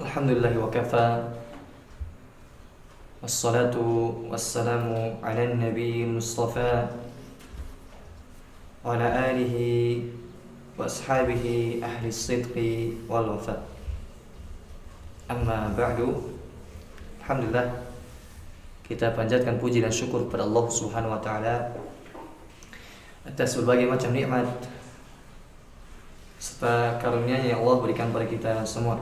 Alhamdulillah wa kafa. Wassalatu wassalamu ala nabi Mustafa wa ala alihi wa ashabihi ahli sidqi wal wafa. Amma ba'du. Alhamdulillah, kita panjatkan puji dan syukur kepada Allah Subhanahu wa taala atas berbagai macam nikmat serta karunia-Nya yang Allah berikan kepada kita semua.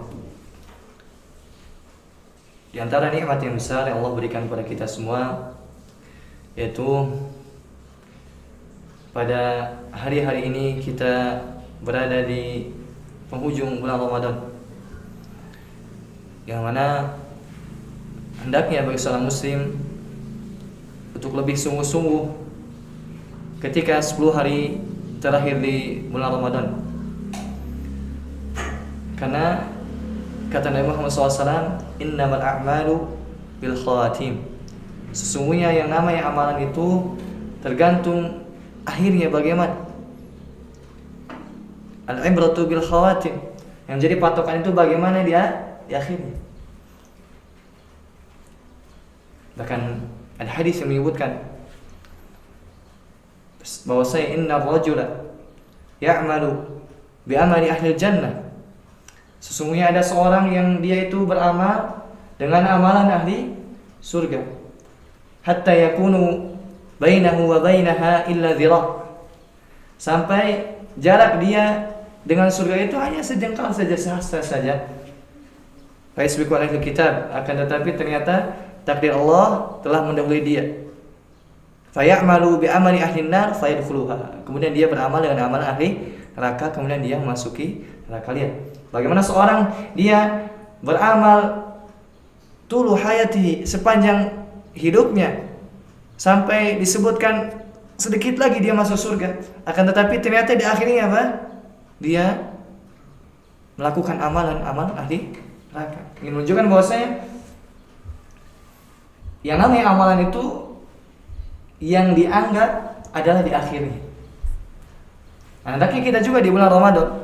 Di antara nikmat yang besar yang Allah berikan kepada kita semua, yaitu pada hari-hari ini kita berada di penghujung bulan Ramadan, yang mana hendaknya bagi seorang muslim untuk lebih sungguh-sungguh ketika 10 hari terakhir di bulan Ramadan. Karena kata Nabi Muhammad SAW, innamal a'malu bil khawatim. Sesungguhnya yang namanya amalan itu tergantung akhirnya bagaimana. Al-ibratu bil khawatim. Yang jadi patokan itu bagaimana dia di akhirnya. Bahkan ada hadis yang menyebutkan bahwasanya innar rajula ya'malu bi amali ahli jannah. Sesungguhnya ada seorang yang dia itu beramal dengan amalan ahli surga. Hatta yakunu bainahu wa bainaha illa dhira'. Sampai jarak dia dengan surga itu hanya sejengkal saja, sehasta saja. Fa yasbiqu alaihi kitab, akan tetapi ternyata takdir Allah telah mendahului dia. Fa ya'malu bi amali ahli nar fa yadkhuluha. Kemudian dia beramal dengan amalan ahli neraka, kemudian dia memasuki neraka. Lihat bagaimana seorang dia beramal tulu hayati, sepanjang hidupnya, sampai disebutkan sedikit lagi dia masuk surga. Akan tetapi ternyata di akhirnya apa? Dia melakukan amalan ahli neraka. Ingin menunjukkan bahwasanya yang namanya amalan itu yang dianggap adalah di akhirnya. Nah, hendaknya kita juga di bulan Ramadan,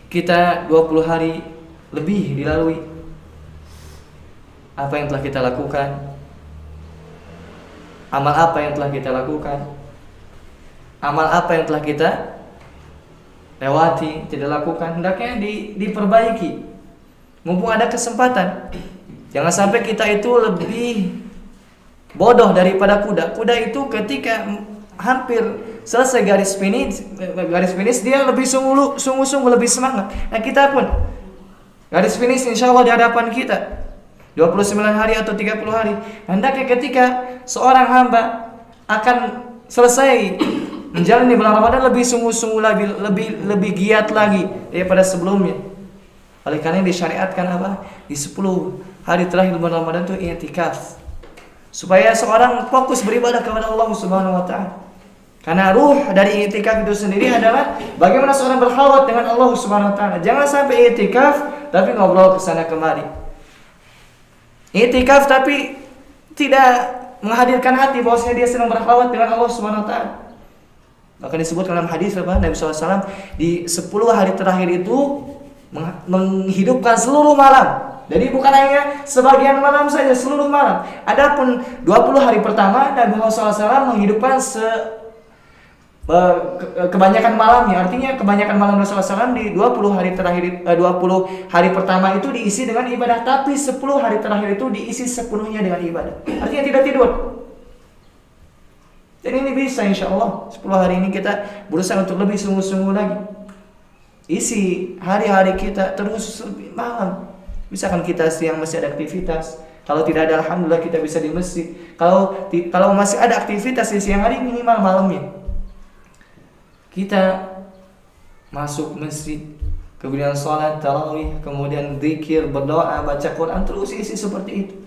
kita 20 hari lebih dilalui. Apa yang telah kita lakukan? Amal apa yang telah kita lakukan? Amal apa yang telah kita lewati, tidak lakukan? Hendaknya diperbaiki. Mumpung ada kesempatan. Jangan sampai kita itu lebih bodoh daripada kuda. Kuda itu ketika hampir selesai garis finish dia lebih sungguh-sungguh lebih semangat. Nah, kita pun garis finish insyaallah di hadapan kita 29 hari atau 30 hari. Hendaknya ketika seorang hamba akan selesai menjalani bulan Ramadan lebih sungguh-sungguh lebih giat lagi daripada sebelumnya. Oleh karena disyariatkan apa? Di 10 hari terakhir bulan Ramadan itu i'tikaf. Supaya seorang fokus beribadah kepada Allah Subhanahu wa taala. Karena ruh dari i'tikaf itu sendiri adalah bagaimana seorang berkhawat dengan Allah Subhanahu wa taala. Jangan sampai i'tikaf tapi ngobrol ke sana kemari. I'tikaf tapi tidak menghadirkan hati bahwasanya dia sedang berkhawat dengan Allah Subhanahu wa taala. Bahkan disebut dalam hadis apa? Nabi SAW di 10 hari terakhir itu menghidupkan seluruh malam. Jadi bukan hanya sebagian malam saja, seluruh malam. Adapun 20 hari pertama Nabi Muhammad SAW menghidupkan kebanyakan malamnya. Artinya kebanyakan malam Rasulullah SAW di 20 hari terakhir, 20 hari pertama itu diisi dengan ibadah, tapi 10 hari terakhir itu diisi sepenuhnya dengan ibadah. Artinya tidak tidur. Dan ini bisa insyaAllah 10 hari ini kita berusaha untuk lebih sungguh-sungguh lagi. Isi hari-hari kita terus lebih malam. Misalkan kita siang masih ada aktivitas, kalau tidak ada alhamdulillah kita bisa di masjid. Kalau masih ada aktivitas di siang hari, minimal malamnya kita masuk masjid, kemudian sholat tarawih, kemudian zikir, berdoa, baca Quran, terus isi seperti itu.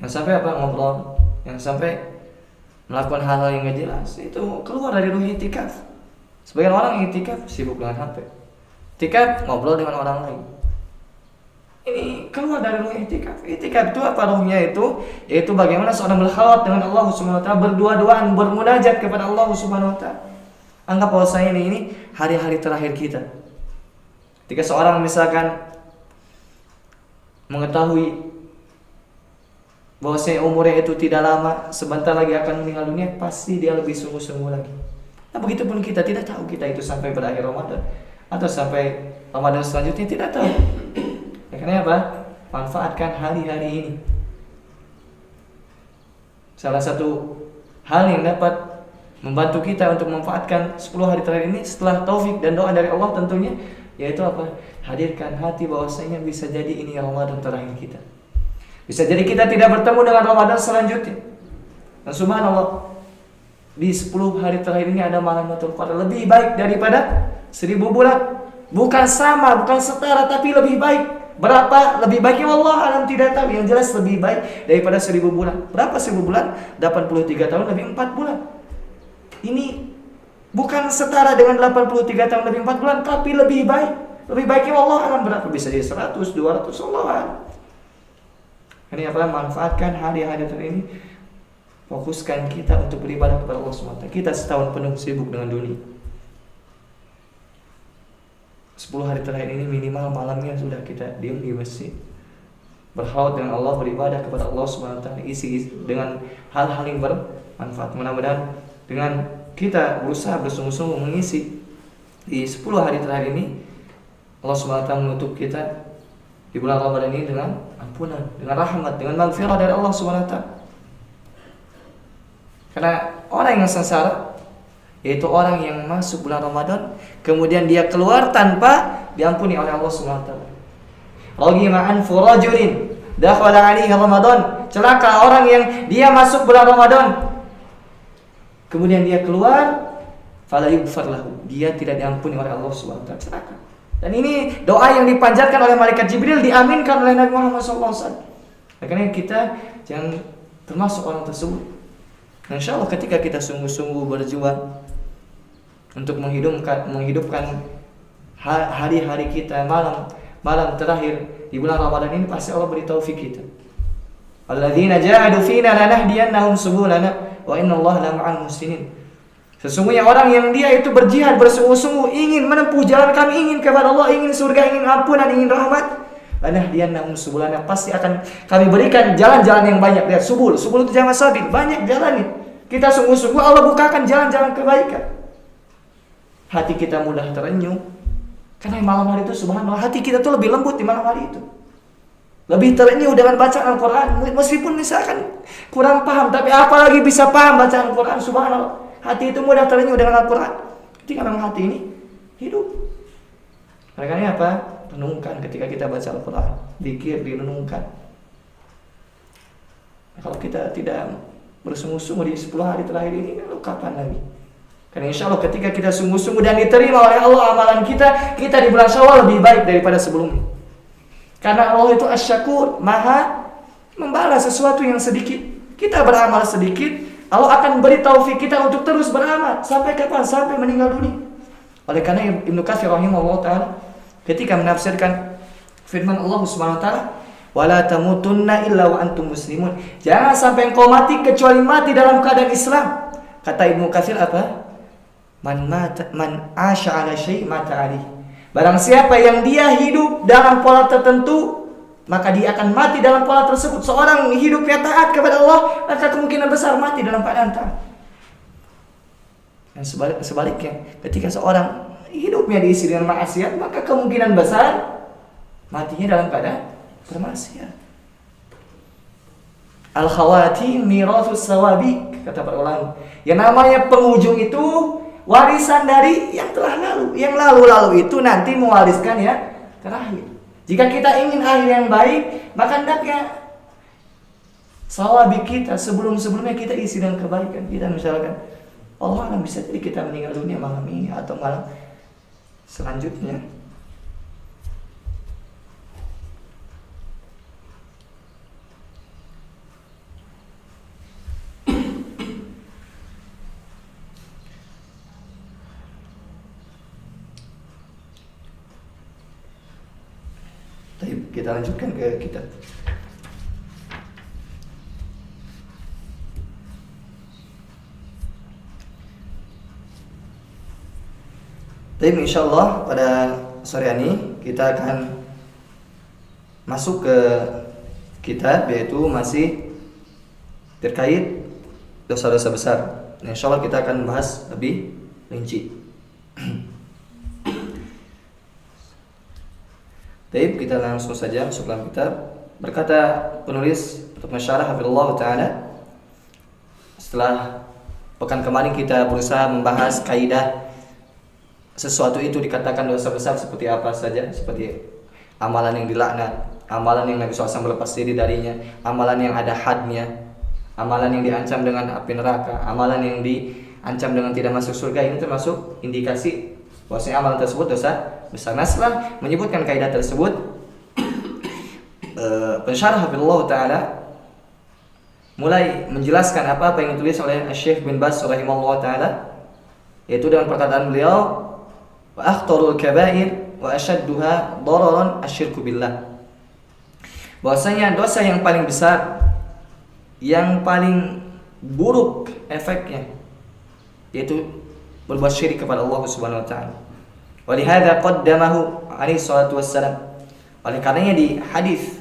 Yang sampai apa? Ngobrol, yang sampai melakukan hal-hal yang gak jelas, itu keluar dari ruh i'tikaf. Sebagian orang i'tikaf sibuk dengan HP, i'tikaf ngobrol dengan orang lain. Ini keluar dari ruh i'tikaf. I'tikaf itu apa ruhnya itu? Yaitu bagaimana seorang berkhawat dengan Allah Subhanahu wa taala, berdua-duaan, bermunajat kepada Allah Subhanahu wa taala. Anggap bahwasanya ini hari-hari terakhir kita. Ketika seorang misalkan mengetahui bahwasanya umurnya itu tidak lama, sebentar lagi akan meninggal dunia, pasti dia lebih sungguh-sungguh lagi. Nah, begitupun kita tidak tahu kita itu sampai berakhir Ramadan atau sampai Ramadan selanjutnya, tidak tahu. Karena apa? Manfaatkan hari-hari ini. Salah satu hal yang dapat membantu kita untuk memanfaatkan 10 hari terakhir ini setelah taufik dan doa dari Allah tentunya, yaitu apa? Hadirkan hati bahwasanya bisa jadi ini Ramadan terakhir kita. Bisa jadi kita tidak bertemu dengan Ramadan selanjutnya. Dan subhanallah, di 10 hari terakhir ini ada malam Lailatul Qadar lebih baik daripada 1000 bulan. Bukan sama, bukan setara, tapi lebih baik. Berapa lebih baiknya Allah alam tidak tahu. Yang jelas lebih baik daripada 1000 bulan. Berapa 1000 bulan? 83 tahun lebih 4 bulan. Ini bukan setara dengan 83 tahun lebih 4 bulan, tapi lebih baik. Lebih baiknya Allah alam berapa? Bisa jadi 100, 200, Allah alam. Ini apa? Manfaatkan hari-hari ini. Fokuskan kita untuk beribadah kepada Allah SWT. Kita setahun penuh sibuk dengan dunia. 10 hari terakhir ini minimal malamnya sudah kita diam di masjid, berkhawat dengan Allah, beribadah kepada Allah SWT, isi dengan hal-hal yang bermanfaat. Mudah-mudahan dengan kita berusaha bersungguh-sungguh mengisi di 10 hari terakhir ini, Allah SWT menutup kita di bulan Ramadan ini dengan ampunan, dengan rahmat, dengan maghfirah dari Allah SWT. Karena orang yang sengsara yaitu orang yang masuk bulan Ramadan kemudian dia keluar tanpa diampuni oleh Allah SWT. Raghima anfu rajulin dakhala alaihi Ramadan. Celaka orang yang dia masuk bulan Ramadan kemudian dia keluar, fala yughfar lahu, dia tidak diampuni oleh Allah SWT. Celaka. Dan ini doa yang dipanjatkan oleh malaikat Jibril, diaminkan oleh Nabi Muhammad SAW. Makanya kita jangan termasuk orang tersebut. Nah, insya Allah ketika kita sungguh-sungguh berjuang untuk menghidupkan hari-hari kita, malam terakhir di bulan Ramadan ini, pasti Allah beri taufik kita. Alladzina jahadu fina lanahdiyannahum subulana wa innallaha lama'al muhsinin. Sesungguhnya orang yang dia itu berjihad bersungguh-sungguh ingin menempuh jalan kami, ingin kepada Allah, ingin surga, ingin ampunan, ingin rahmat, lanahdiyannahum subulana, pasti akan kami berikan jalan-jalan yang banyak. Lihat, subul itu jamak sabil, banyak jalan nih. Kita sungguh-sungguh, Allah bukakan jalan-jalan kebaikan. Hati kita mudah terenyuh karena malam hari itu subhanallah, hati kita tuh lebih lembut di malam hari itu. Lebih terenyuh dengan bacaan Al-Quran. Meskipun misalkan kurang paham, tapi apalagi bisa paham bacaan Al-Quran, subhanallah. Hati itu mudah terenyuh dengan Al-Quran ketika memang hati ini hidup. Makanya apa? Renungkan ketika kita baca Al-Quran, zikir, direnungkan. Kalau kita tidak bersungguh-sungguh di 10 hari terakhir ini, lalu kapan lagi? Karena insya Allah ketika kita sungguh-sungguh dan diterima oleh Allah amalan kita di bulan Syawal lebih baik daripada sebelumnya. Karena Allah itu Asy-Syakur, Maha membalas sesuatu yang sedikit. Kita beramal sedikit, Allah akan beri taufik kita untuk terus beramal sampai kapan? Sampai meninggal dunia. Oleh karena Ibnu Katsir rahimahullah taala ketika menafsirkan firman Allah Subhanahu wa taala, wala tamutunna illa wa antum muslimun. Jangan sampai engkau mati kecuali mati dalam keadaan Islam. Kata Ibnu Katsir apa? Man asya ala syai' mata alih. Barang siapa yang dia hidup dalam pola tertentu, maka dia akan mati dalam pola tersebut. Seorang hidupnya taat kepada Allah, maka kemungkinan besar mati dalam keadaan taat. Dan sebaliknya, ketika seorang hidupnya diisi dengan maksiat, maka kemungkinan besar matinya dalam keadaan bermaksiat. Al-khawatim mirathus sawabiq, kata para ulama. Yang namanya penghujung itu warisan dari yang telah lalu. Yang lalu-lalu itu nanti mewariskan ya terakhir. Jika kita ingin akhir yang baik, maka hendaknya sawabiq kita sebelum-sebelumnya kita isi dengan kebaikan. Kita misalkan, Allah alam bisa jadi kita meninggal dunia malam ini atau malam selanjutnya. Kita lanjutkan ke kitab. Tapi insyaallah pada sore ini kita akan masuk ke kitab, yaitu masih terkait dosa-dosa besar. Nah, insya Allah kita akan bahas lebih rinci. Baik, kita langsung saja masuk dalam kitab. Berkata penulis untuk masyarah hafizallahu ta'ala, setelah pekan kemarin kita berusaha membahas kaidah sesuatu itu dikatakan dosa besar seperti apa saja, seperti amalan yang dilaknat, amalan yang Nabi SAW melepas diri darinya, amalan yang ada hadnya, amalan yang diancam dengan api neraka, amalan yang diancam dengan tidak masuk surga. Ini termasuk indikasi bahwasanya amalan tersebut dosa besar. Nah, setelah menyebutkan kaidah tersebut, pensyarah hafizallahu ta'ala mulai menjelaskan apa yang ditulis oleh Syekh bin Baz rahimahullah ta'ala, yaitu dengan perkataan beliau, wa akhtarul kaba'ir wa ashadduha dararan asyirku billah, bahwasanya dosa yang paling besar, yang paling buruk efeknya, yaitu berbuat syirik kepada Allah Subhanahu wa taala. Wa lihadza qaddamahu alaihi salatu wassalam. Oleh karenanya di hadis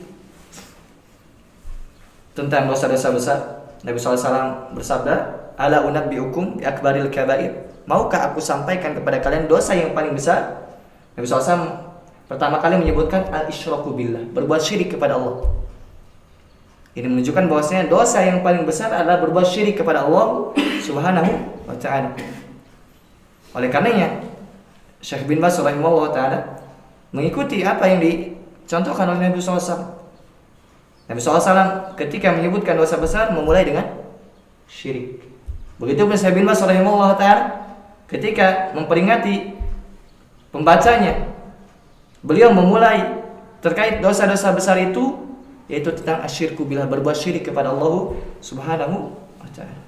tentang dosa-dosa besar, Nabi SAW bersabda, ala unabbiukum bi akbaril kabair. Maukah aku sampaikan kepada kalian dosa yang paling besar? Nabi SAW pertama kali menyebutkan al-isyraku billah, berbuat syirik kepada Allah. Ini menunjukkan bahwasanya dosa yang paling besar adalah berbuat syirik kepada Allah Subhanahu wa ta'ala. Oleh karenanya Syekh bin Baz rahimahullah ta'ala mengikuti apa yang dicontohkan oleh Nabi SAW. Nabi SAW ketika menyebutkan dosa besar memulai dengan syirik. Begitu pun Syekh bin Baz rahimahullah ta'ala ketika memperingati pembacanya, beliau memulai terkait dosa-dosa besar itu, yaitu tentang asyirku billah, berbuat syirik kepada Allah Subhanahu wa ta'ala.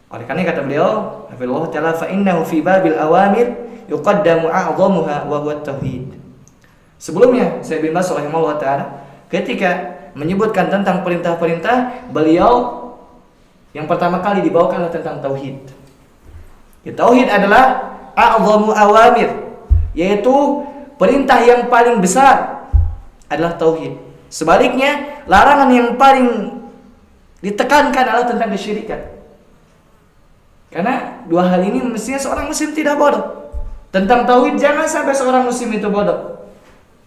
Oleh karena kata beliau, hafizallahu ta'ala, fa innahu fi babil awamir yuqaddamu a'dhamuha wa huwa tauhid. Sebelumnya Syekh bin Baz rahimahullah ta'ala ketika menyebutkan tentang perintah-perintah, beliau yang pertama kali dibawakan tentang tauhid. Ya, tauhid adalah a'dhamu awamir, yaitu perintah yang paling besar adalah tauhid. Sebaliknya, larangan yang paling ditekankan adalah tentang kesyirikan. Karena dua hal ini mestinya seorang muslim tidak bodoh. Tentang tauhid jangan sampai seorang muslim itu bodoh.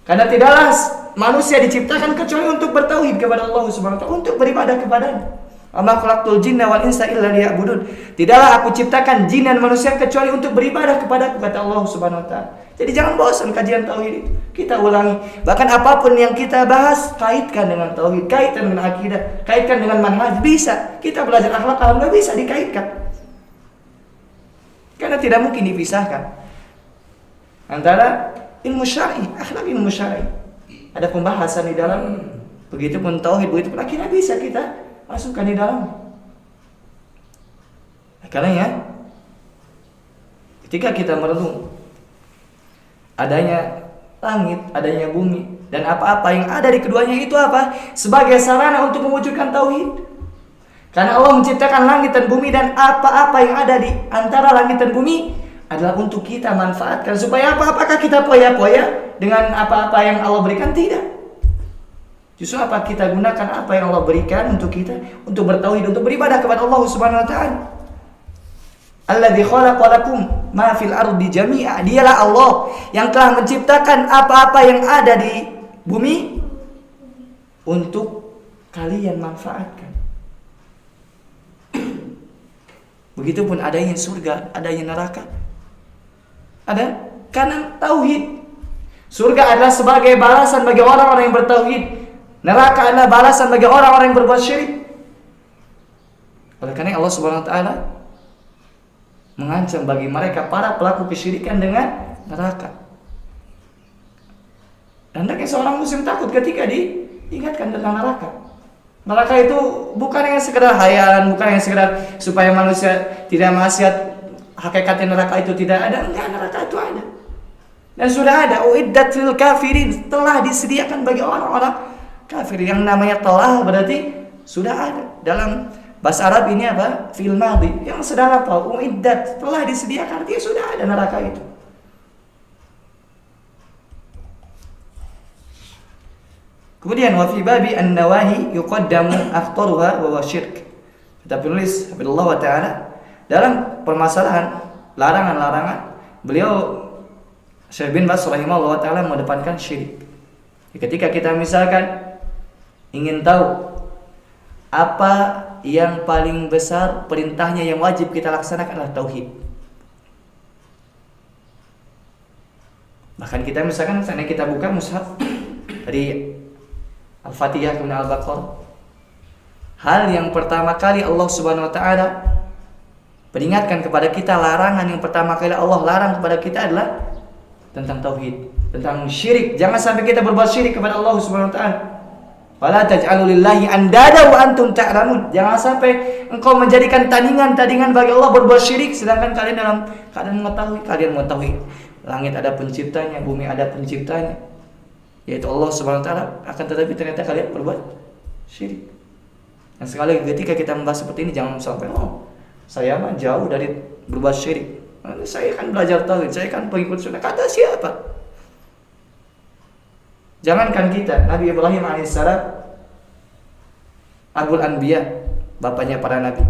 Karena tidaklah manusia diciptakan kecuali untuk bertauhid kepada Allah Subhanahu wa ta'ala, untuk beribadah kepadanya. Ama khalaqtul jinna wal insa illa liya'budun. Tidaklah aku ciptakan jin dan manusia kecuali untuk beribadah kepada Allah Subhanahu wa ta'ala. Jadi jangan bosan kajian tauhid itu. Kita ulangi. Bahkan apapun yang kita bahas kaitkan dengan tauhid, kaitkan dengan akidah, kaitkan dengan manhaj, bisa. Kita belajar akhlak, alhamdulillah bisa dikaitkan. Karena tidak mungkin dipisahkan antara ilmu syar'i, akhlak ilmu syar'i. Ada pembahasan di dalam. Begitupun tauhid, begitupun akidah bisa kita masukkan di dalam. Karena ya, ketika kita merenung adanya langit, adanya bumi, dan apa-apa yang ada di keduanya itu apa? Sebagai sarana untuk mewujudkan tauhid. Karena Allah menciptakan langit dan bumi, dan apa-apa yang ada di antara langit dan bumi adalah untuk kita manfaatkan. Supaya apa? Apakah kita poya-poya dengan apa-apa yang Allah berikan? Tidak. Justru apa? Kita gunakan apa yang Allah berikan untuk kita, untuk bertauhid, untuk beribadah kepada Allah Subhanahu wa ta'ala. Alladzi khalaqa lakum ma fil ardi jami'a. Dialah Allah yang telah menciptakan apa-apa yang ada di bumi untuk kalian manfaatkan. Begitupun adanya surga, adanya neraka. Ada karena tauhid. Surga adalah sebagai balasan bagi orang-orang yang bertauhid. Neraka adalah balasan bagi orang-orang yang berbuat syirik. Oleh karena Allah Subhanahu wa ta'ala mengancam bagi mereka para pelaku kesyirikan dengan neraka. Dan hendaknya seorang muslim takut ketika diingatkan tentang neraka. Neraka itu bukan yang sekedar hayalan, bukan yang sekedar supaya manusia tidak maksiat. Hakikatnya neraka itu tidak ada. Enggak, neraka itu ada. Dan sudah ada. Uiddat lil kafirin, telah disediakan bagi orang-orang kafir. Yang namanya telah berarti sudah ada dalam Bahasa Arab ini apa? Fi'il madhi, yang sedang apa? Uiddat, telah disediakan, artinya sudah ada neraka itu. Kemudian wa fi babi an-nawahi yuqaddamu akhtaruha wa syirk. Kata penulis Hafizullah wa ta'ala, dalam permasalahan larangan-larangan, beliau Syekh bin Baz rahimahullah ta'ala mengedepankan syirik. Ketika kita misalkan ingin tahu apa yang paling besar perintahnya yang wajib kita laksanakan adalah tauhid. Bahkan kita misalkan misalnya kita buka mushaf dari Al-Fatihah kemudian Al-Baqarah, hal yang pertama kali Allah Subhanahu wa taala peringatkan kepada kita, larangan yang pertama kali Allah larang kepada kita adalah tentang tauhid, tentang syirik. Jangan sampai kita berbuat syirik kepada Allah Subhanahu wa taala. Wala taj'alu lillahi andada wa antum ta'lamun. Jangan sampai engkau menjadikan tandingan-tandingan bagi Allah, berbuat syirik sedangkan kalian dalam keadaan mengetahui langit ada penciptanya, bumi ada penciptanya, yaitu Allah Subhanahu wa taala, akan tetapi ternyata kalian berbuat syirik. Dan sekali ketika kita membahas seperti ini, jangan sampai saya mah jauh dari berbuat syirik. Saya kan belajar tauhid, saya kan pengikut sunnah. Kata siapa? Jangankan kita, Nabi Ibrahim alaihissalam, Abul Anbiya, bapaknya para nabi,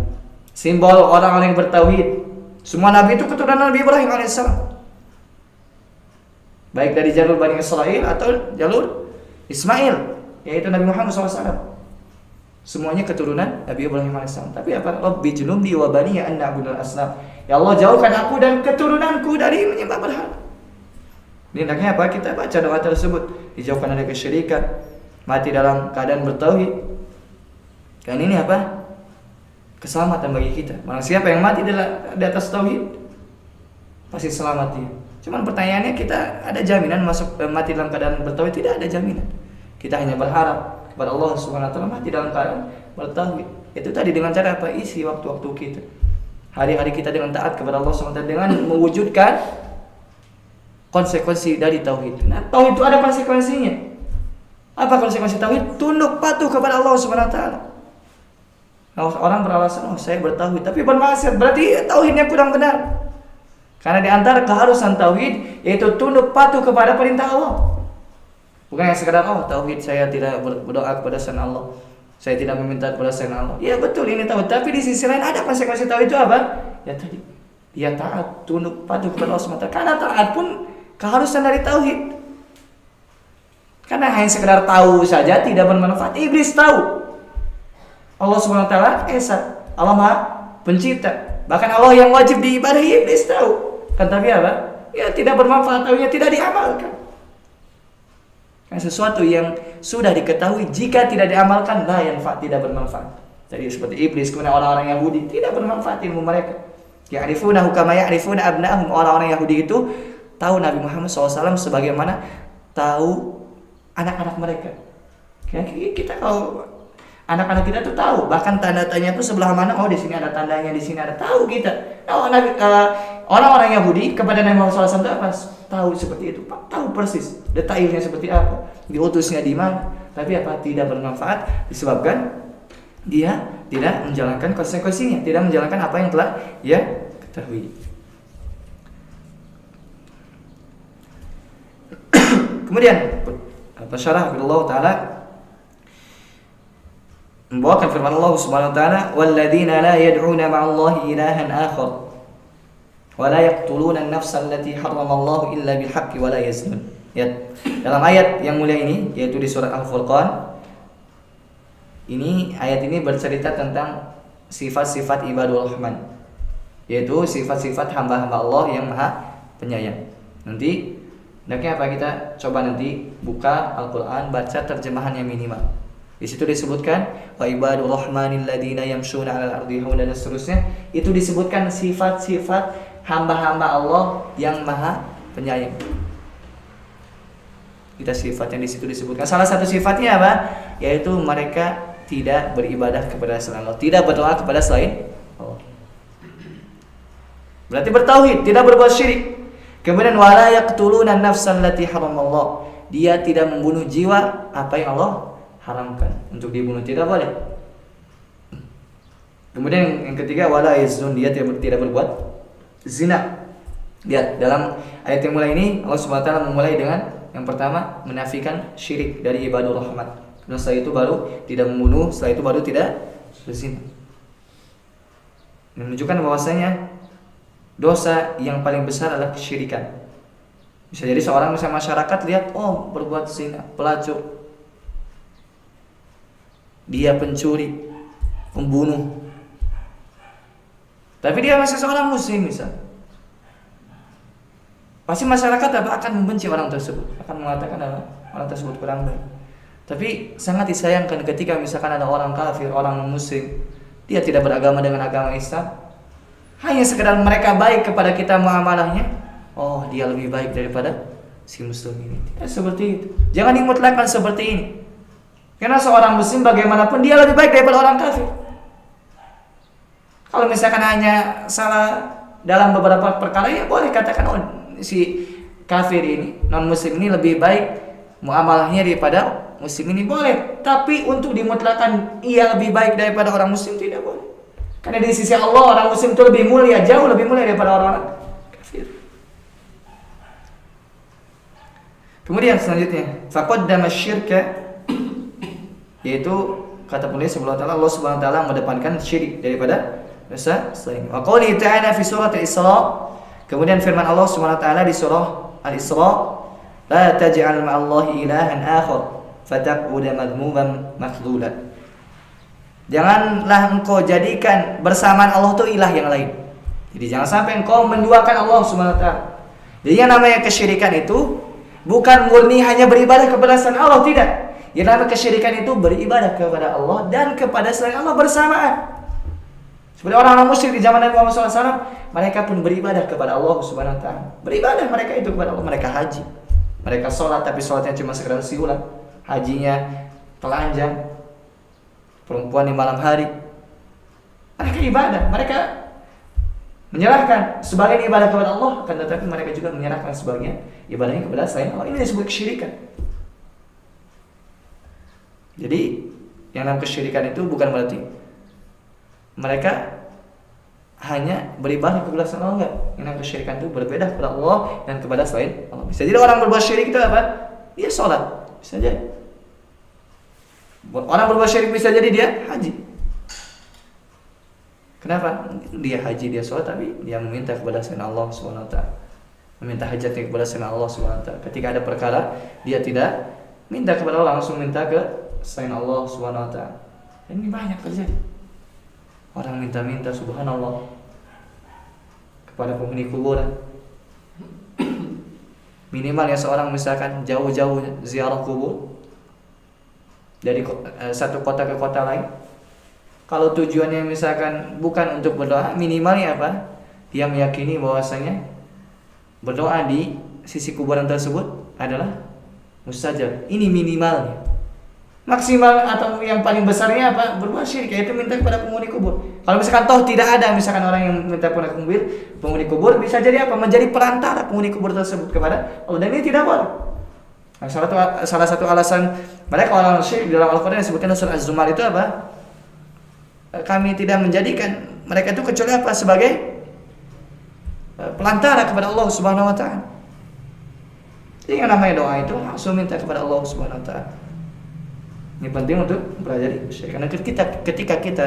simbol orang-orang yang bertauhid. Semua nabi itu keturunan Nabi Ibrahim alaihissalam, baik dari jalur Bani Israil atau jalur Ismail, yaitu Nabi Muhammad SAW. Semuanya keturunan Nabi Ibrahim AS. Tapi apa? Rabbi junubni wa baniya an na'budal asnam. Ya Allah, jauhkan aku dan keturunanku dari menyembah berhala. Ini hendaknya apa? Kita baca doa tersebut, dijauhkan dari kesyirikan, mati dalam keadaan bertauhid. Dan ini apa? Keselamatan bagi kita. Malah siapa yang mati di atas tauhid, pasti selamat dia. Cuman pertanyaannya, kita ada jaminan masuk mati dalam keadaan bertauhid? Tidak ada jaminan. Kita hanya berharap kepada Allah Subhanahu wa taala mati dalam keadaan bertauhid. Itu tadi dengan cara apa? Isi waktu-waktu kita, hari-hari kita dengan taat kepada Allah Subhanahu wa taala, dengan mewujudkan konsekuensi dari tauhid. Nah, tauhid itu ada konsekuensinya. Apa konsekuensi tauhid? Tunduk patuh kepada Allah Subhanahu wa taala. Nah, orang beralasan, saya bertauhid tapi bermaksiat, berarti tauhidnya kurang benar. Karena di antara keharusan tauhid yaitu tunduk patuh kepada perintah Allah. Bukan yang sekedar tauhid, saya tidak berdoa kepada selain Allah, saya tidak meminta kepada selain Allah. Ya betul, ini tauhid, tapi di sisi lain ada konsekuensi tauhid itu apa? Ya tadi, dia taat, tunduk patuh kepada Allah SWT. Karena taat pun keharusan dari tauhid. Karena hanya sekedar tahu saja tidak bermanfaat. Iblis tahu Allah Subhanahu wa taala esa, Allah Maha Pencipta. Bahkan Allah yang wajib diibadahi, iblis tahu. Kan tapi apa? Ya tidak bermanfaat, tahunya tidak diamalkan. Kan sesuatu yang sudah diketahui jika tidak diamalkan, la yanfa, tidak bermanfaat. Jadi seperti iblis, kemudian orang-orang Yahudi, tidak bermanfaat ilmu mereka. Ya'rifunahu kama ya'rifuna abna'ahum. Orang-orang Yahudi itu tahu Nabi Muhammad SAW sebagaimana tahu anak-anak mereka. Kita kalau anak-anak kita tuh tahu, bahkan tanda-tandanya tuh sebelah mana, di sini ada tandanya, di sini ada, tahu kita. Orang-orang Yahudi kepada Nabi Muhammad SAW itu apa? Tahu seperti itu, tahu persis detailnya seperti apa, diutusnya di mana. Tapi apa? Tidak bermanfaat disebabkan dia tidak menjalankan konsekuensinya, tidak menjalankan apa yang telah ia ketahui. Kemudian Syarah Allah Ta'ala membawakan firman Allah Subhanahu wa taala, "Walladzina la yad'una ma'allahi ilahan akhar wa la yaqtuluna an-nafsa allati harrama Allah illa bil haqqi wa la yaznun." Ya, dalam ayat yang mulia ini, yaitu di surat Al-Furqan, ayat ini bercerita tentang sifat-sifat ibadur rahman, yaitu sifat-sifat hamba-hamba Allah yang Maha Penyayang. Nanti hendaknya apa? Kita coba nanti buka Al-Qur'an, baca terjemahan yang minimal. Di situ disebutkan wa ibadur rahmanil ladzina yamshuna 'alal ardi hauna dan seterusnya. Itu disebutkan sifat-sifat hamba-hamba Allah yang Maha Penyayang. Kita sifat yang di situ disebutkan. Salah satu sifatnya apa? Yaitu mereka tidak beribadah kepada selain Allah, tidak berdoa kepada selain Allah. Berarti bertauhid, tidak berbuat syirik. Kemudian wala yaqtuluna an-nafsa allati haramallah. Dia tidak membunuh jiwa apa yang Allah haramkan untuk dibunuh, tidak boleh. Kemudian yang ketiga, wala yaznun, dia tidak berbuat zina. Lihat dalam ayat yang mulai ini Allah Subhanahu wa taala memulai dengan yang pertama menafikan syirik dari ibadur rahman. Dan setelah itu baru tidak membunuh, setelah itu baru tidak berzina. Ini menunjukkan bahwasanya dosa yang paling besar adalah kesyirikan. Bisa jadi seorang misalnya masyarakat lihat, oh berbuat zina, pelacur, dia pencuri, pembunuh, tapi dia masih seorang muslim misal, pasti masyarakat akan membenci orang tersebut, akan mengatakan orang tersebut kurang baik. Tapi sangat disayangkan ketika misalkan ada orang kafir, orang muslim, dia tidak beragama dengan agama Islam, hanya sekedar mereka baik kepada kita muamalahnya, oh dia lebih baik daripada si muslim ini. Tidak seperti itu. Jangan dimutlakkan seperti ini. Karena seorang muslim bagaimanapun dia lebih baik daripada orang kafir. Kalau misalkan hanya salah dalam beberapa perkara, ya boleh katakan oh si kafir ini, non muslim ini lebih baik muamalahnya daripada muslim ini, boleh. Tapi untuk dimutlakan ia lebih baik daripada orang muslim, tidak boleh. Karena di sisi Allah orang muslim itu lebih mulia, jauh lebih mulia daripada orang kafir. Kemudian selanjutnya, faqaddama syirka, yaitu kata penulis sebelum Allah Subhanahu wa taala mendepankan syirik daripada dosa selain. Wa qouli ta'ala fi surat Al-Isra, kemudian firman Allah Subhanahu wa taala di surah Al-Isra, la taj'al ma'allahi ilahan akhar fataqud madhmuman makhdhula. Janganlah engkau jadikan bersamaan Allah itu ilah yang lain. Jadi jangan sampai engkau menduakan Allah Subhanahu wa taala. Jadi yang namanya kesyirikan itu bukan murni hanya beribadah kepada selain Allah, tidak. Yang namanya kesyirikan itu beribadah kepada Allah dan kepada selain Allah bersamaan. Seperti orang-orang musyrik di zaman Nabi Muhammad SAW, mereka pun beribadah kepada Allah Subhanahu wa taala. Beribadah mereka itu kepada Allah, mereka haji, mereka sholat, tapi sholatnya cuma sekedar siulan, hajinya telanjang, perempuan di malam hari. Mereka ibadah, mereka menyerahkan sebagian ibadah kepada Allah, akan tetapi mereka juga menyerahkan sebagian ibadahnya kepada selain Allah. Ini disebut kesyirikan. Jadi yang namanya kesyirikan itu bukan berarti mereka hanya beribadah kepada selain Allah, enggak. Yang namanya kesyirikan itu berbeda kepada Allah dan kepada selain Allah. Bisa jadi orang berbuat syirik itu apa? Dia sholat, bisa jadi. Orang berbuat syirik bisa jadi dia haji. Kenapa? Dia haji, dia sholat, tapi dia meminta kepada selain Allah Subhanahu wa taala. Meminta hajatnya kepada selain Allah Subhanahu wa taala. Ketika ada perkara, dia tidak minta kepada Allah, langsung minta ke selain Allah Subhanahu wa taala. Ini banyak terjadi. Orang minta-minta subhanallah kepada penghuni kuburan. Minimal ya seorang misalkan jauh-jauh ziarah kubur dari satu kota ke kota lain. Kalau tujuannya misalkan bukan untuk berdoa, minimalnya apa? Dia meyakini bahwasanya berdoa di sisi kuburan tersebut adalah mustajab. Ini minimalnya. Maksimal atau yang paling besarnya apa? Berbuat syirik, yaitu minta kepada penghuni kubur. Kalau misalkan toh tidak ada misalkan orang yang minta kepada penghuni kubur, bisa jadi apa? Menjadi perantara penghuni kubur tersebut kepada Allah, dan ini tidak boleh. Nah, salah satu alasan mereka orang syirik dalam Al-Qur'an disebutkan surah Az-Zumar itu apa? Kami tidak menjadikan mereka itu kecuali apa? Sebagai pelantara kepada Allah Subhanahu wa taala. Jadi yang namanya doa itu langsung minta kepada Allah Subhanahu wa taala. Ini penting untuk belajar syirik. Karena ketika kita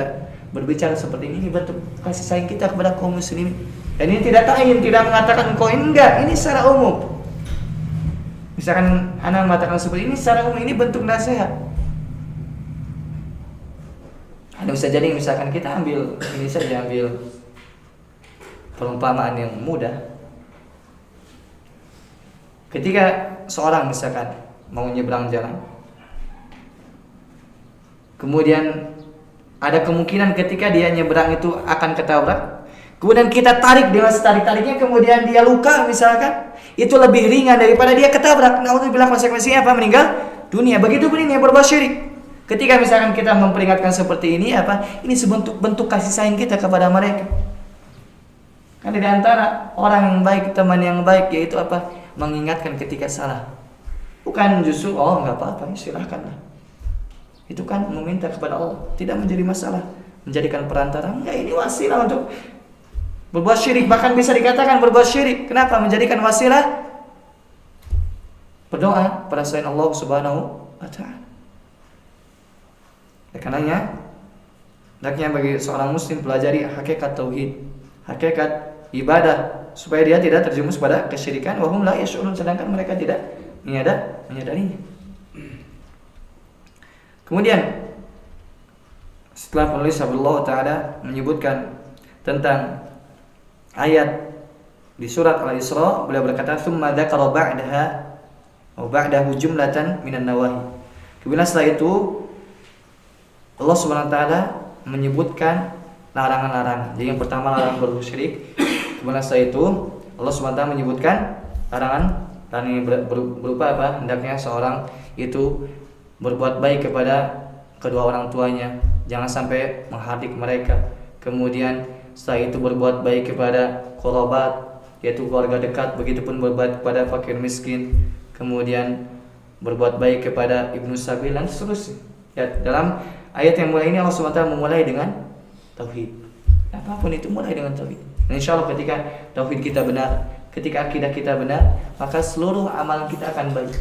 berbicara seperti ini bentuk kasih sayang kita kepada kaum muslimin. Dan ini tidak ta'yin, tidak mengatakan engkau ini, enggak, ini secara umum. Misalkan anak mengatakan seperti ini secara umum, ini bentuk nasihat. Ada bisa jadi misalkan kita ambil ini saja, ambil perumpamaan yang mudah. Ketika seorang misalkan mau nyebrang jalan, kemudian ada kemungkinan ketika dia nyebrang itu akan ketabrak, kemudian kita tarik dengan setarik-tariknya, kemudian dia luka misalkan, itu lebih ringan daripada dia ketabrak. Naudzubillah, konsekuensinya apa? Meninggal dunia. Begitu pun ini yang berbuat syirik. Ketika misalkan kita memperingatkan seperti ini apa? Ini sebentuk bentuk kasih sayang kita kepada mereka. Kan di antara orang yang baik, teman yang baik, yaitu apa? Mengingatkan ketika salah. Bukan justru oh enggak apa-apa, silahkanlah. Itu kan meminta kepada Allah, tidak menjadi masalah menjadikan perantara. Enggak, ini wasilah untuk berbuat syirik, bahkan bisa dikatakan berbuat syirik. Kenapa? Menjadikan wasilah berdoa pada selain Allah Subhanahu wa taala. Karenanya hendaknya bagi seorang muslim pelajari hakikat tauhid, hakikat ibadah, supaya dia tidak terjerumus pada kesyirikan. Wahum la yash'urun, sedangkan mereka tidak menyadarinya. Kemudian setelah penulis Allah Ta'ala menyebutkan tentang ayat di surat Al-Isra, beliau berkata, "Tsumma dzakara ba'dahu jumlatan minan nawahi." Kemudian setelah itu Allah Subhanahu wa taala menyebutkan larangan-larangan. Jadi yang pertama larangan berbuat syirik. Kemudian setelah itu Allah Subhanahu wa taala menyebutkan larangan berupa apa? Hendaknya seorang itu berbuat baik kepada kedua orang tuanya, jangan sampai menghardik mereka. Kemudian setelah itu berbuat baik kepada qarabat, yaitu keluarga dekat, begitupun berbuat kepada fakir miskin. Kemudian berbuat baik kepada ibnu sabil dan seterusnya. Ya, dalam ayat yang mulai ini Allah SWT memulai dengan tauhid. Apapun itu mulai dengan tauhid. Dan insyaallah ketika tauhid kita benar, ketika akidah kita benar, maka seluruh amalan kita akan baik.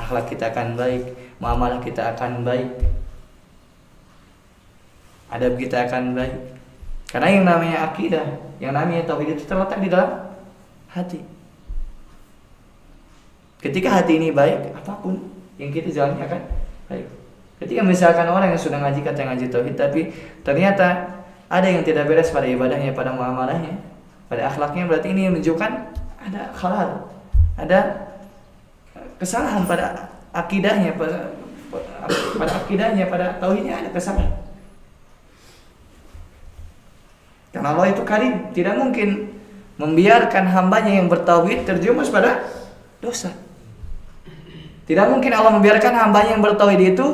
Akhlak kita akan baik, muamalah kita akan baik, adab kita akan baik. Karena yang namanya akidah, yang namanya tauhid itu terletak di dalam hati. Ketika hati ini baik, apapun yang kita jalani akan baik. Ketika misalkan orang yang sudah ngaji kata ngaji tauhid, tapi ternyata ada yang tidak beres pada ibadahnya, pada muamalahnya, pada akhlaknya, berarti ini menunjukkan ada khalal, ada kesalahan pada akidahnya, pada akidahnya, pada tauhidnya ada kesalahan. Karena Allah itu karim, tidak mungkin membiarkan hambanya yang bertauhid terjerumus pada dosa. Tidak mungkin Allah membiarkan hambanya yang bertauhid itu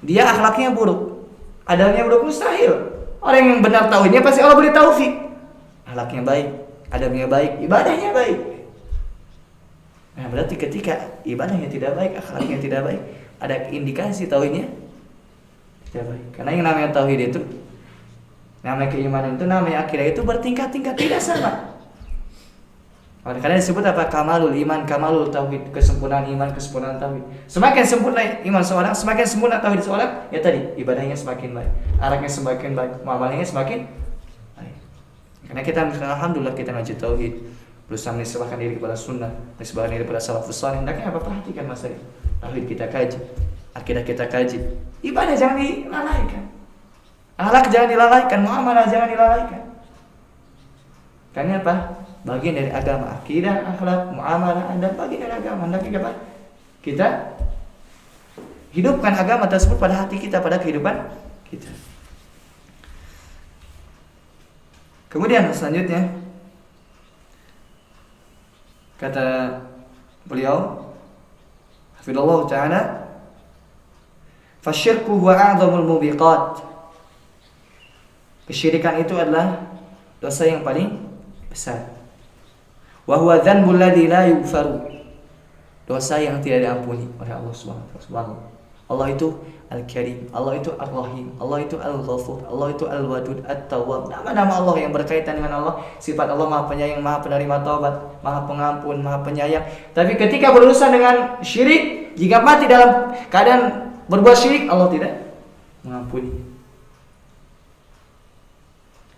dia akhlaknya buruk, adabnya buruk, mustahil. Orang yang benar tauhidnya pasti Allah beri taufik, akhlaknya baik, adabnya baik, ibadahnya baik. Nah, berarti ketika ibadahnya tidak baik, akhlaknya tidak baik, ada indikasi tauhidnya tidak baik. Karena yang namanya tauhid itu, namanya keimanan itu, namanya akidah itu bertingkat-tingkat, tidak sama. Oleh karena disebut apa? Kamalul iman, kamalul tauhid, kesempurnaan iman, kesempurnaan tauhid. Semakin sempurna iman seorang, semakin sempurna tauhid seorang, ya tadi ibadahnya semakin baik, akhlaknya semakin baik, muamalahnya semakin baik. Karena kita alhamdulillah kita ngaji tauhid, berusaha menisbahkan diri kepada sunnah, menisbahkan diri kepada salafus saleh. Hendaknya apa? Perhatikan masalah tauhid kita kaji, akidah kita kaji, ibadah jangan dilalaikan, akhlak jangan dilalaikan, muamalah jangan dilalaikan. Karena apa? Bagian dari agama, akidah, akhlak, muamalah, adab, bagian dari agama. Hendaknya apa? Kita hidupkan agama tersebut pada hati kita, pada kehidupan kita. Kemudian selanjutnya kata beliau, hafizallahu ta'ala, fasyirku huwa a'zamul mubiqat. Kesyirikan itu adalah dosa yang paling besar. Wa huwa dzanbul ladzi la yughfaru. Dosa yang tidak diampuni oleh Allah Subhanahu wa taala. Allah itu Al-Karim, Allah itu Ar-Rahim, Allah itu Al-Ghafur, Allah itu Al-Wadud, At-Tawwab. Nama-nama Allah yang berkaitan dengan Allah, sifat Allah Maha Penyayang, Maha Penerima taubat, Maha Pengampun, Maha Penyayang. Tapi ketika berurusan dengan syirik, jika mati dalam keadaan berbuat syirik, Allah tidak mengampuni.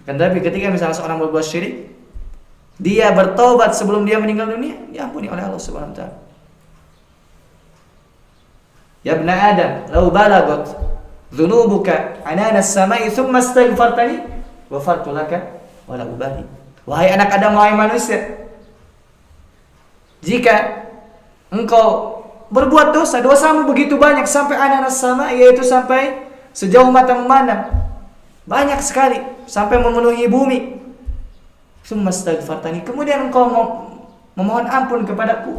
Tapi ketika misalnya seorang berbuat syirik, dia bertaubat sebelum dia meninggal dunia, diampuni oleh Allah Subhanahu wa taala. Ya ibn Adam, law balagat dhunubuka anana as-sama'i thumma astaghfartani, ghafartu laka wa la ubali. Wahai anak Adam, wahai manusia, jika engkau berbuat dosa, dosamu begitu banyak sampai anana as-sama', yaitu sampai sejauh mata memandang, banyak sekali, sampai memenuhi bumi. Tsumma astaghfartani, kemudian engkau memohon ampun kepadaku,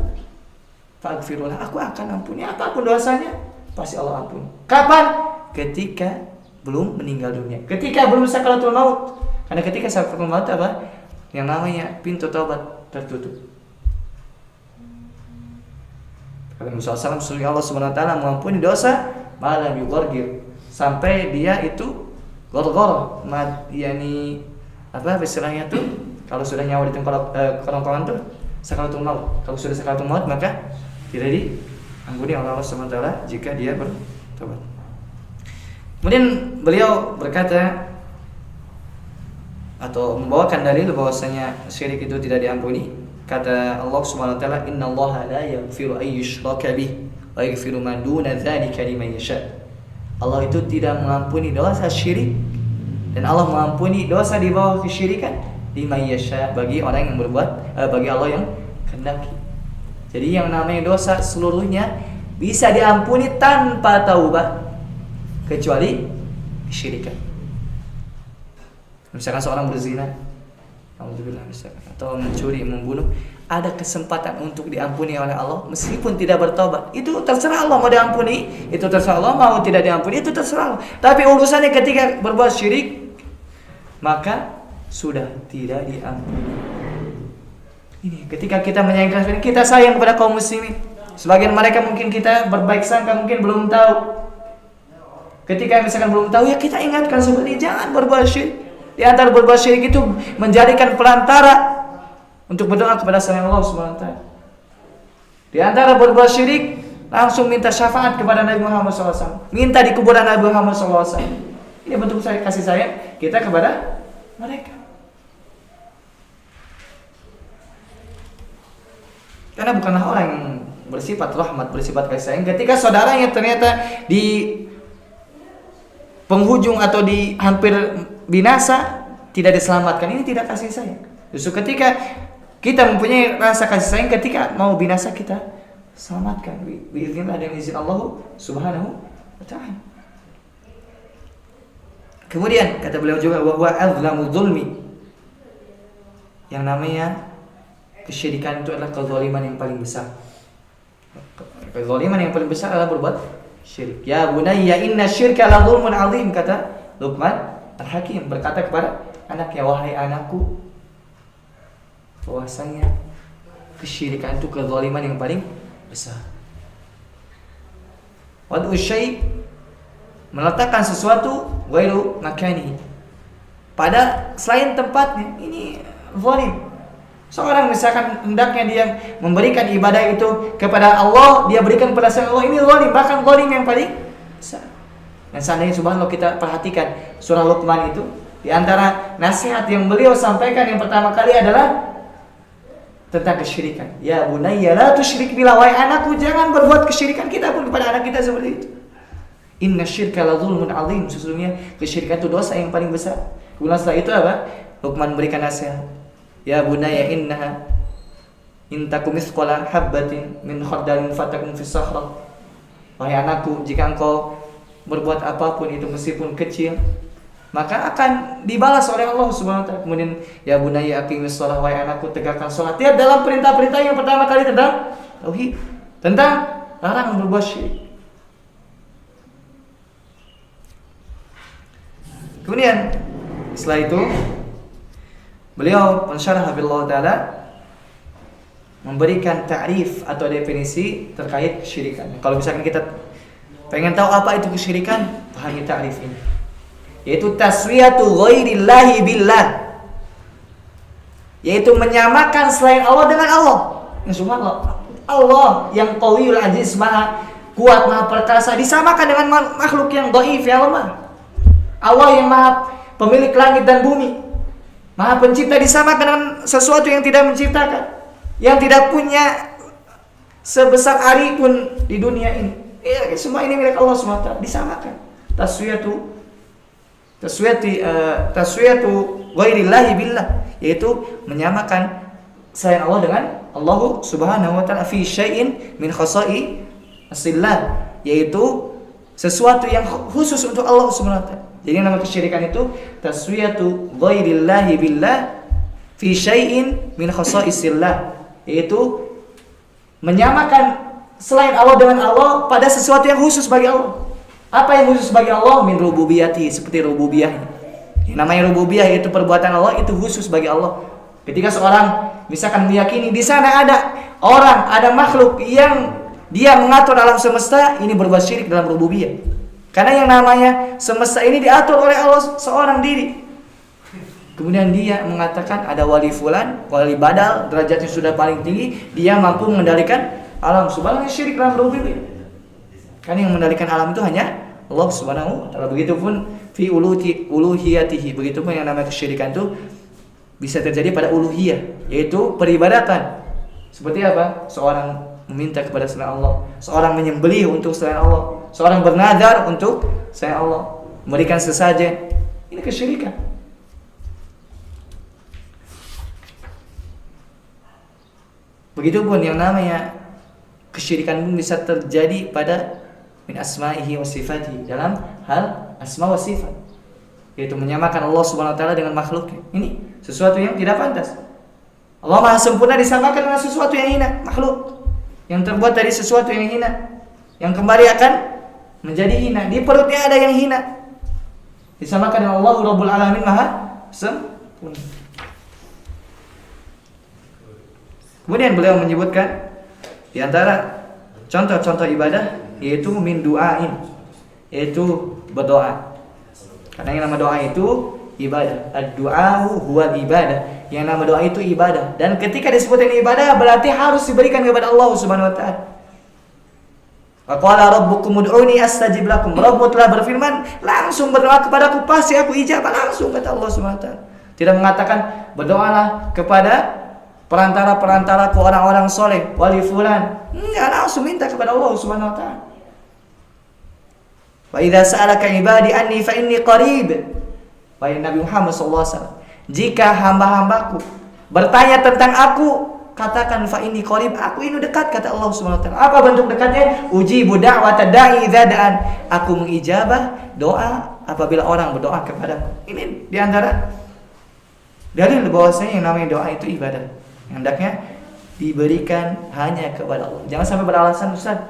faghfirullah, aku akan ampuni apapun dosanya, pasti Allah ampuni. Kapan? Ketika belum meninggal dunia, ketika belum sakaratul maut. Karena ketika sakaratul maut apa? Yang namanya pintu taubat tertutup. Kalau Muhammad SAW, Allah Subhanahu wa taala mengampuni dosa malam yughargir, sampai dia itu Gorgor, yani apa istilahnya tuh? Kalau sudah nyawa di kerongkongan tuh sakaratul maut. Kalau sudah sakaratul maut maka tidak diampuni oleh Allah Subhanahu wa taala jika dia bertobat. Kemudian beliau berkata atau membawakan dalil bahwasanya syirik itu tidak diampuni. Kata Allah Subhanahu wa taala, "Innallaha la yaghfiru ay yushraka bih wa yaghfiru ma duna dzalika liman yasha." Allah itu tidak mengampuni dosa syirik dan Allah mengampuni dosa di bawah kesyirikan liman yasha bagi orang yang berbuat bagi Allah yang kehendaki. Jadi yang namanya dosa seluruhnya bisa diampuni tanpa taubat kecuali kesyirikan. Misalkan seorang berzina, alhamdulillah misalkan, atau mencuri, membunuh, ada kesempatan untuk diampuni oleh Allah meskipun tidak bertobat. Itu terserah Allah mau diampuni, itu terserah Allah, mau tidak diampuni itu terserah Allah. Tapi urusannya ketika berbuat syirik maka sudah tidak diampuni. Ini ketika kita menyayangkan syirik, kita sayang kepada kaum muslimin. Sebagian mereka mungkin kita berbaik sangka, mungkin belum tahu. Ketika misalkan belum tahu, ya kita ingatkan seperti jangan berbuat syirik. Di antara berbuat syirik itu menjadikan perantara untuk berdoa kepada selain Allah Subhanahu wa taala. Di antara berbuat syirik langsung minta syafaat kepada Nabi Muhammad SAW, minta di kuburan Nabi Muhammad SAW. Ini bentuk kasih sayang kita kepada mereka. Karena bukanlah orang yang bersifat rahmat, bersifat kasih sayang ketika saudaranya ternyata di penghujung atau di hampir binasa tidak diselamatkan. Ini tidak kasih sayang. Justru ketika kita mempunyai rasa kasih sayang, ketika mau binasa kita selamatkan biiznillah dengan izin Allah Subhanahu wa taala. Kemudian kata beliau juga bahwa azlamu zulmi, yang namanya kesyirikan itu adalah kezaliman yang paling besar. Kezaliman yang paling besar adalah berbuat syirik. Ya bunayya inna syirka la zulmun azim, kata Luqman Al-Hakim berkata kepada anaknya, wahai anakku, bahwasanya kesyirikan itu kezaliman yang paling besar. Wad'u syai', meletakkan sesuatu ghairu makani, pada selain tempatnya, ini zalim. Seorang misalkan hendaknya dia memberikan ibadah itu kepada Allah, dia berikan kepada selain Allah, ini zalim, bahkan zalim yang paling besar. Dan seandainya subhanallah kita perhatikan surah Luqman itu, di antara nasihat yang beliau sampaikan yang pertama kali adalah tentang kesyirikan. Ya bunayya la tusyrik billah, wahai anakku jangan berbuat kesyirikan. Kita pun kepada anak kita seperti itu. Inna syirka la zulmun azim, sesungguhnya kesyirikan itu dosa yang paling besar. Kemudian setelah itu apa? Luqman memberikan nasihat. Ya bunayya innaha in takum mithqala habbatin min khardalin fatakun fis sakhra. Wahai anakku, jika engkau berbuat apapun itu meskipun kecil, maka akan dibalas oleh Allah Subhanahu wa taala. Kemudian ya bunayya aqimis shalah, wahai anakku tegakkan salat. Lihat dalam perintah-perintah yang pertama kali tentang tauhid, tentang larang berbuat syirik. Kemudian setelah itu beliau mensyarah billah taala memberikan ta'rif atau definisi terkait kesyirikan. Kalau misalkan kita pengen tahu apa itu kesyirikan, pahami ta'rif ini, yaitu taswiyatu ghairillahi billah, yaitu menyamakan selain Allah dengan Allah. Subhanallah, Allah yang Qawiyul Aziz, maha kuat, maha perkasa, disamakan dengan makhluk yang dhaif, yang lemah. Allah yang maha pemilik langit dan bumi, maha pencipta, disamakan dengan sesuatu yang tidak menciptakan, yang tidak punya sebesar ari pun di dunia ini. Ya, semua ini milik Allah SWT, disamakan. Taswiyatu ghairillahi billah, yaitu menyamakan selain Allah dengan Allah Subhanahu wa taala fi syai'in min khasa'i asillah, yaitu sesuatu yang khusus untuk Allah Subhanahu wa taala. Jadi nama kesyirikan itu taswiyatu ghairillahi billah fi syai'in min khasa'isillah, yaitu menyamakan selain Allah dengan Allah pada sesuatu yang khusus bagi Allah. Apa yang khusus bagi Allah? Min rububiyati, seperti rububiyahnya. Yang namanya rububiyah yaitu perbuatan Allah, itu khusus bagi Allah. Ketika seorang misalkan meyakini di sana ada orang, ada makhluk yang dia mengatur alam semesta, ini berbuat syirik dalam rububiyah. Karena yang namanya semesta ini diatur oleh Allah seorang diri. Kemudian dia mengatakan ada wali fulan, wali badal, derajatnya sudah paling tinggi, dia mampu mengendalikan alam. Subhanallah, syirik dalam rububiyah. Karena yang mengendalikan alam itu hanya Allah Subhanahu wa taala. Begitupun fi uluhiyatihi. Begitupun yang namanya kesyirikan itu bisa terjadi pada uluhiyah, yaitu peribadatan. Seperti apa? Seorang meminta kepada selain Allah, seorang menyembelih untuk selain Allah, seorang bernadar untuk selain Allah, memberikan sesajen. Ini kesyirikan. Begitupun yang namanya kesyirikan pun bisa terjadi pada min asma'ihi wa sifatihi, dalam hal asma wa sifat, yaitu menyamakan Allah Subhanahu wa taala dengan makhluknya. Ini sesuatu yang tidak pantas. Allah Maha sempurna disamakan dengan sesuatu yang hina, makhluk yang terbuat dari sesuatu yang hina, yang kembali akan menjadi hina. Di perutnya ada yang hina, disamakan dengan Allah Rabbul Alamin Maha sempurna. Kemudian beliau menyebutkan di antara contoh-contoh ibadah yaitu min du'ain, yaitu berdoa. Karena yang nama doa itu ibadah. Ad-du'a'u huwal ibadah. Yang nama doa itu ibadah. Dan ketika disebutkan ibadah berarti harus diberikan kepada Allah Subhanahu wa taala. Wa qala rabbukum ud'uni astajib lakum. Rabbmu telah berfirman, langsung berdoa kepadaku pasti aku ijabah, langsung kata Allah Subhanahu wa taala. Tidak mengatakan berdoalah kepada perantara-perantaraku orang-orang soleh, wali fulan. Enggak, langsung minta kepada Allah Subhanahu wa taala. Wa idza sa'alaka ibadi anni fa inni qarib. Wahai Nabi Muhammad sallallahu alaihi wasallam, jika hamba-hambaku bertanya tentang aku, katakan fa inni qarib, aku ini dekat kata Allah Subhanahu wa taala. Apa bentuk dekatnya? Ujibu da'wata da'i idza da'an. Aku mengijabah doa apabila orang berdoa kepadaku. Ini di antara dalil bahwasanya yang namanya doa itu ibadah. Hendaknya diberikan hanya kepada Allah. Jangan sampai beralasan, Ustaz,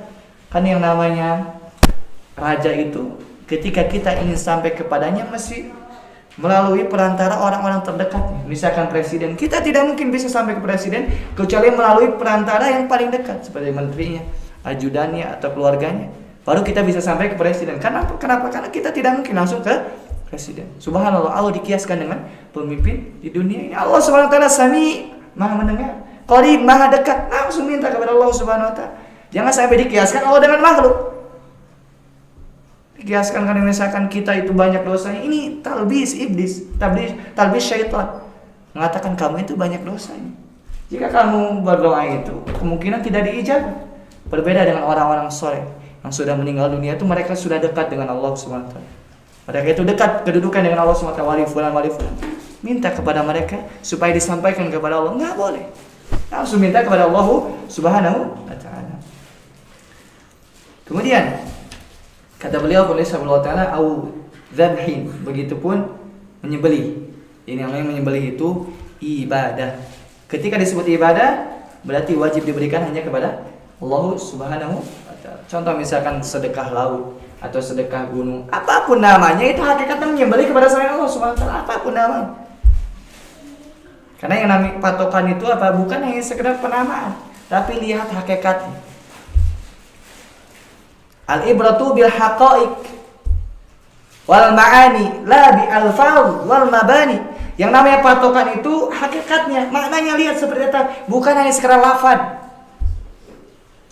kan yang namanya raja itu ketika kita ingin sampai kepadanya mesti melalui perantara orang-orang terdekatnya. Misalkan presiden, kita tidak mungkin bisa sampai ke presiden kecuali melalui perantara yang paling dekat, seperti menterinya, ajudannya atau keluarganya. Baru kita bisa sampai ke presiden. Kenapa? Karena kita tidak mungkin langsung ke presiden. Subhanallah, Allah dikiaskan dengan pemimpin di dunia ini. Allah Subhanahu wa taala Sami, Maha mendengar, Qarib, Maha dekat. Langsung minta kepada Allah Subhanahu wa taala. Jangan sampai dikiaskan Allah dengan makhluk. Dikiaskan karena misalkan kita itu banyak dosanya. Ini talbis iblis, talbis syaitan. Mengatakan kamu itu banyak dosanya. Jika kamu berdoa itu, kemungkinan tidak diijabah. Berbeda dengan orang-orang soleh yang sudah meninggal dunia itu, mereka sudah dekat dengan Allah Subhanahu wa taala. Mereka itu dekat kedudukan dengan Allah Subhanahu wa taala, wali fulan. Minta kepada mereka supaya disampaikan kepada Allah, enggak boleh. Langsung minta kepada Allah Subhanahu wa taala. Kemudian kata beliau sallallahu taala au dzabhin, begitupun menyembelih. Ini namanya menyembelih itu ibadah. Ketika disebut ibadah berarti wajib diberikan hanya kepada Allah Subhanahu wa taala. Contoh misalkan sedekah laut atau sedekah gunung, apapun namanya itu hakikatnya menyembelih kepada selain Allah Subhanahu wa taala, apapun namanya. Karena yang namanya patokan itu apa? Bukan hanya sekedar penamaan, tapi lihat hakikatnya. Al-ibratu bil haqa'iq wal ma'ani la bi alfaz wal mabani. Yang namanya patokan itu hakikatnya, maknanya lihat seperti apa, bukan hanya sekedar lafaz.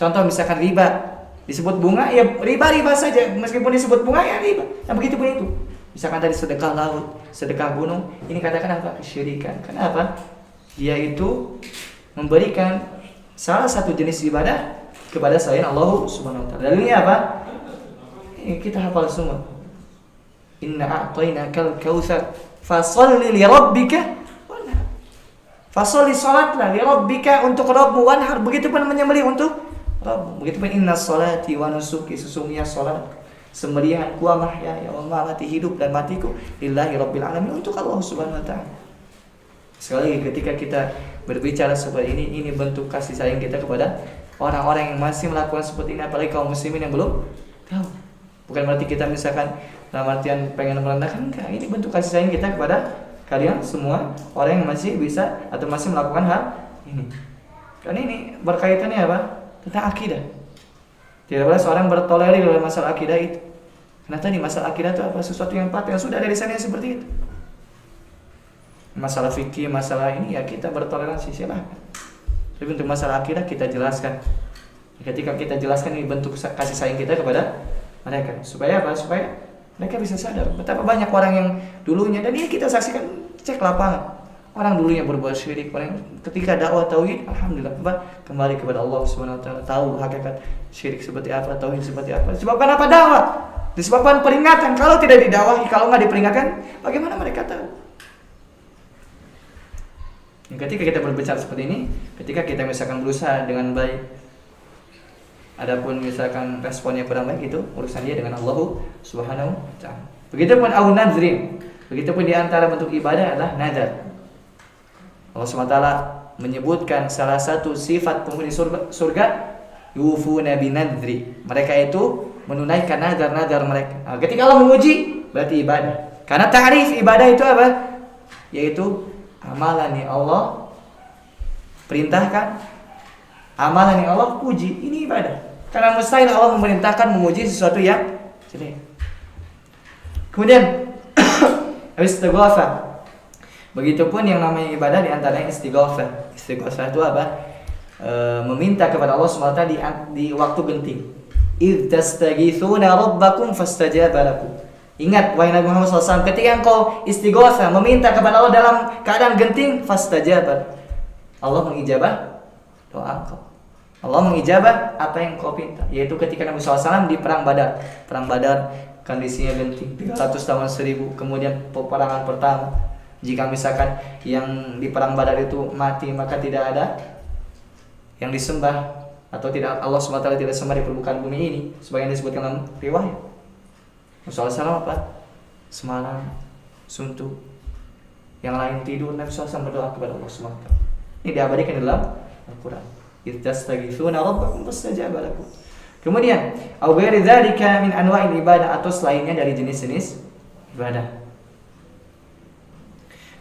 Contoh misalkan riba, disebut bunga ya riba saja, meskipun disebut bunga ya riba. Nah begitu pun itu. Misalkan tadi sedekah laut, sedekah gunung, ini katakan apa? Kesyirikan. Kenapa? Dia itu memberikan salah satu jenis ibadah kepada selain Allah Subhanahu wa taala. Dalilnya apa? Kita hafal semua. Inna a'tainakal kautsar fasholli li rabbika wanhar. Fasholli salatlah li rabbika, untuk Rabbmu, wanhar, begitu pun menyembelih untuk Rabb. Begitu pun inna sholati wa nusuki, sesungguhnya salat, sembelihanku, wa mahyaya wa mamati, hidup dan matiku, lillahi rabbil alamin, untuk Allah Subhanahu wa taala. Sekali lagi ketika kita berbicara seperti ini bentuk kasih sayang kita kepada orang-orang yang masih melakukan seperti ini, apalagi kaum muslimin yang belum tahu. Bukan berarti kita misalkan dalam artian pengen merendahkan, enggak. Ini bentuk kasih sayang kita kepada kalian semua orang yang masih bisa atau masih melakukan hal ini. Karena ini berkaitannya apa? Tentang akidah. Tidak boleh seorang bertolerir dalam masalah akidah itu. Karena tadi masalah akidah itu apa? Sesuatu yang patah, yang sudah dari sana yang seperti itu. Masalah fikih, masalah ini ya kita bertoleransi, silahkan. Tapi untuk masalah akidah kita jelaskan. Ketika kita jelaskan ini bentuk kasih sayang kita kepada mereka. Supaya apa? Supaya mereka bisa sadar betapa banyak orang yang dulunya, dan ini kita saksikan, cek lapangan. Orang dulunya berbuat syirik, orang ketika dakwah tauhid, alhamdulillah kembali kepada Allah Subhanahu wa taala, tahu hakikat syirik seperti apa, tauhid seperti apa. Disebabkan apa? Dakwah. Disebabkan peringatan. Kalau tidak didakwahi, kalau nggak diperingatkan, bagaimana mereka tahu? Ketika kita berbicara seperti ini, ketika kita misalkan berusaha dengan baik, adapun misalkan responnya kurang baik, itu urusan dia dengan Allah Subhanahu wa taala. Begitupun au nadhrin. Begitupun di antara bentuk ibadah adalah nadar. Allah Subhanahu wa taala menyebutkan salah satu sifat penghuni surga, yufuna binadri. Mereka itu menunaikan nadar-nadar mereka. Nah, ketika Allah menguji, berarti ibadah. Karena ta'rif ibadah itu apa? Yaitu amalan yang Allah perintahkan, amalan yang Allah puji, ini ibadah. Karena mustahil Allah memerintahkan memuji sesuatu yang jelek. Kemudian istighatsah. Begitupun yang namanya ibadah di antaranya istighatsah. Istighatsah itu apa? Meminta kepada Allah SWT di waktu genting. Idz tastaghitsuna rabbakum fastajaba lakum. Ingat wahai Nabi Muhammad SAW, ketika engkau istighatsah meminta kepada Allah dalam keadaan genting, fastajaba. Allah mengijabah doa engkau. Allah mengijabah apa yang engkau minta, yaitu ketika Nabi SAW di perang Badar. Perang Badar kondisinya genting, 300 tahun 1000, kemudian peperangan pertama. Jika misalkan yang di perang Badar itu mati, maka tidak ada yang disembah, atau tidak, Allah SWT tidak sembah di permukaan bumi ini, sebagaimana disebutkan dalam riwayat. Rasulullah SAW apa? Semalam suntuk, yang lain tidur, Nabi SAW berdoa kepada Allah SWT. Ini diabadikan dalam Al-Quran. Idz tastaghitsuna rabbakum fastajaba lakum. Kemudian, au ghairi dzalika min anwa'il ibadah, atau selainnya dari jenis-jenis ibadah.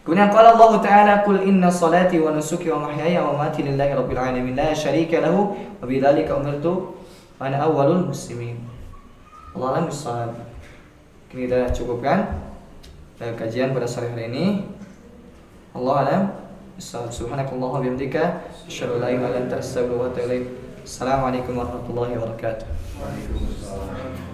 Kemudian qala Allah Ta'ala, qul inna salati wa nusuki wa mahyaya wa mamati lillahi rabbil alamin la syarika lahu wa bidzalika umirtu wa ana awwalul muslimin. Allahu a'lam. Kita cukupkan kajian pada sore hari ini. Allahu a'lam. Subhanakallahumma wa bihamdika asyhadu an la ilaha illa anta astaghfiruka wa atubu ilaik. Assalamualaikum warahmatullahi wabarakatuh. Waalaikumsalam.